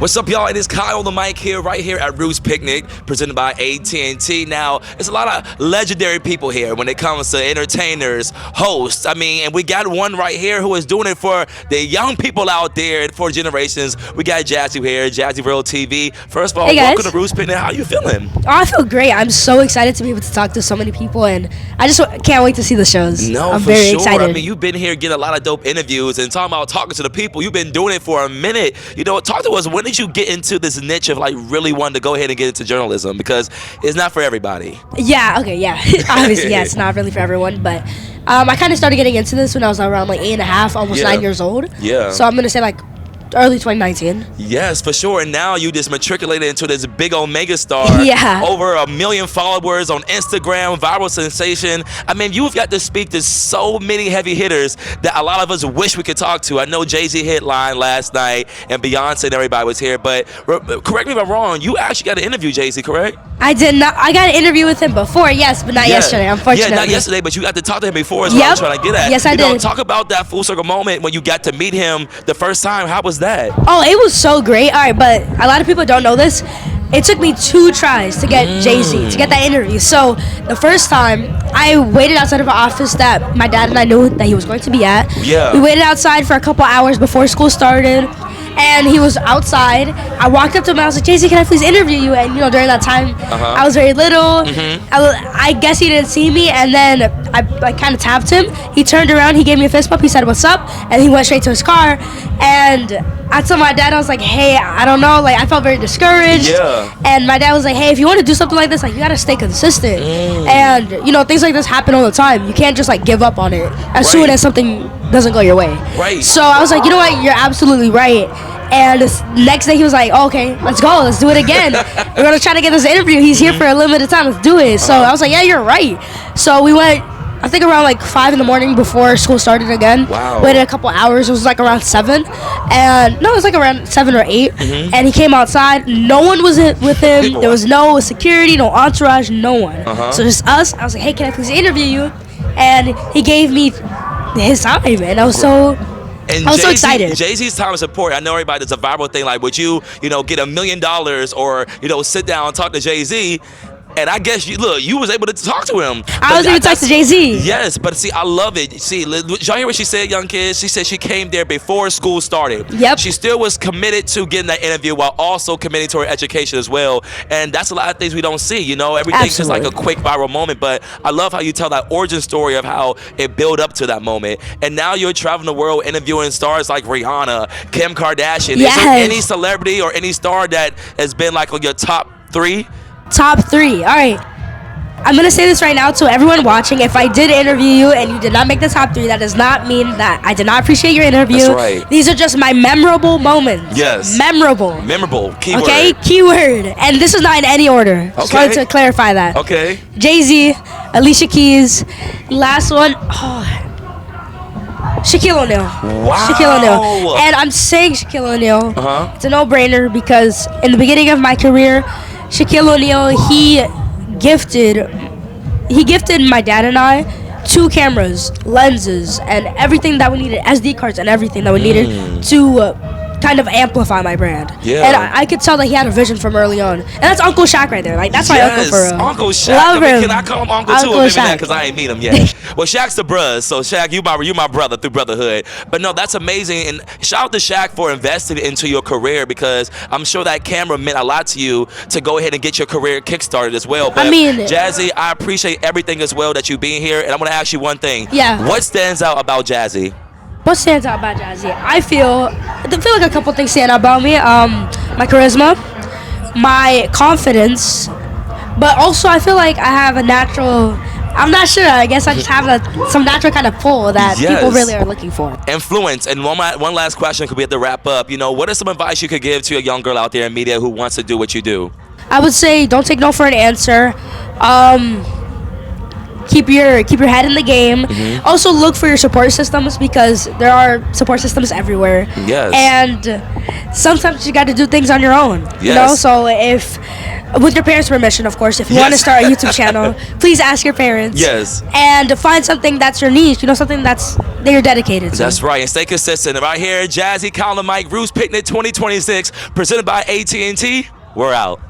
What's up, y'all? It is Kyle on the mic here, right here at Roots Picnic, presented by AT&T. Now, there's a lot of legendary people here when it comes to entertainers, hosts. I mean, and we got one right here who is doing it for the young people out there for generations. We got Jazzy here, Jazzy Real TV. First of all, Hey, guys. welcome to Roots Picnic. How you feeling? Oh, I feel great. I'm so excited to be able to talk to so many people, and I just can't wait to see the shows. No, I'm for very sure. excited. I mean, you've been here getting a lot of dope interviews and talking about talking to the people. You've been doing it for a minute. You know, talk to us. When did you get into this niche of like really wanting to go ahead and get into journalism? Because it's not for everybody. Yeah, okay, yeah. Obviously, yeah, it's not really for everyone, but I kind of started getting into this when I was around like 8.5, almost 9 years old. Yeah. So I'm going to say like early 2019. Yes, for sure. And now you just matriculated into this big old mega star. Yeah. Over 1 million followers on Instagram, viral sensation. I mean, you've got to speak to so many heavy hitters that a lot of us wish we could talk to. I know Jay-Z hit line last night and Beyonce and everybody was here, but correct me if I'm wrong, you actually got to interview Jay-Z, correct? I did not. I got an interview with him before, yes, but not yesterday, unfortunately. Yeah, not yesterday, but you got to talk to him before is what I'm trying to get at. Yes, I did. Talk about that full circle moment when you got to meet him the first time. How was that? Oh, it was so great. All right, but a lot of people don't know this. It took me 2 tries to get Jay-Z, to get that interview. So the first time, I waited outside of an office that my dad and I knew that he was going to be at. Yeah. We waited outside for a couple hours before school started, and he was outside. I walked up to him and I was like, Jay-Z, can I please interview you? And you know, during that time, I was very little. I guess he didn't see me, and then I kind of tapped him. He turned around, he gave me a fist bump, he said, what's up? And he went straight to his car. And I told my dad, I was like, hey, I don't know, like I felt very discouraged. Yeah. And my dad was like, hey, if you want to do something like this, like you gotta stay consistent. And you know, things like this happen all the time. You can't just like give up on it as soon as something doesn't go your way. Right. So I was like, you know what, you're absolutely right. And this next day he was like, oh, okay, let's go, let's do it again. We're gonna try to get this interview. He's here for a limited time, let's do it. So I was like, yeah, you're right. So we went, I think around like 5 in the morning before school started again. Wow. Waited a couple hours. It was like around 7. And no, it was like around 7 or 8. And he came outside. No one was with him. There was no security, no entourage, no one. So just us. I was like, hey, can I please interview you? And he gave me his time, and I was so excited. Jay-Z's time is important. I know everybody does a viral thing like, would you know, get $1 million or, you know, sit down and talk to Jay-Z? And I guess you was able to talk to him. I was able to talk to Jay-Z. Yes, but see, I love it. See, y'all hear what she said, young kids? She said she came there before school started. Yep. She still was committed to getting that interview while also committing to her education as well. And that's a lot of things we don't see, you know? Everything's just like a quick viral moment. But I love how you tell that origin story of how it built up to that moment. And now you're traveling the world interviewing stars like Rihanna, Kim Kardashian. Yes. Is there any celebrity or any star that has been like on your top 3? Top 3. All right. I'm going to say this right now to everyone watching. If I did interview you and you did not make the top 3, that does not mean that I did not appreciate your interview. That's right. These are just my memorable moments. Yes. Memorable. Memorable. Keyword. Okay? Keyword. And this is not in any order. Just wanted to clarify that. Okay. Jay-Z, Alicia Keys. Last one. Shaquille O'Neal. Wow. Shaquille O'Neal. And I'm saying Shaquille O'Neal. It's a no-brainer because in the beginning of my career, Shaquille O'Neal, he gifted my dad and I 2 cameras, lenses, and everything that we needed, SD cards and everything that we needed to kind of amplify my brand. Yeah. And I could tell that he had a vision from early on. And that's Uncle Shaq right there. Like, that's my uncle for real. Uncle Shaq. Love him. Can I call him Uncle too? Because I ain't meet him yet. Well, Shaq's the bruh. So, Shaq, you my brother through brotherhood. But no, that's amazing. And shout out to Shaq for investing into your career because I'm sure that camera meant a lot to you to go ahead and get your career kickstarted as well. But, Jazzy, I appreciate everything as well that you being here. And I'm going to ask you one thing. Yeah. What stands out about Jazzy? What stands out about Jazzy? I feel like a couple things stand out about me. My charisma, my confidence, but also I feel like I have a natural, I'm not sure, I guess I just have some natural kind of pull that people really are looking for. Influence. And one last question could we have to wrap up. You know, what is some advice you could give to a young girl out there in media who wants to do what you do? I would say don't take no for an answer. keep your head in the game. Also look for your support systems, because there are support systems everywhere. Yes. And sometimes you got to do things on your own. You know, Yes. so if with your parents' permission, of course, if you want to Yes. start a YouTube channel, please ask your parents. Yes. And find something that's your niche. You know, something that you're dedicated to. That's right, and stay consistent. And right here, Jazzy, KyleOnTheMic, Roots Picnic 2026, presented by AT&T. We're out.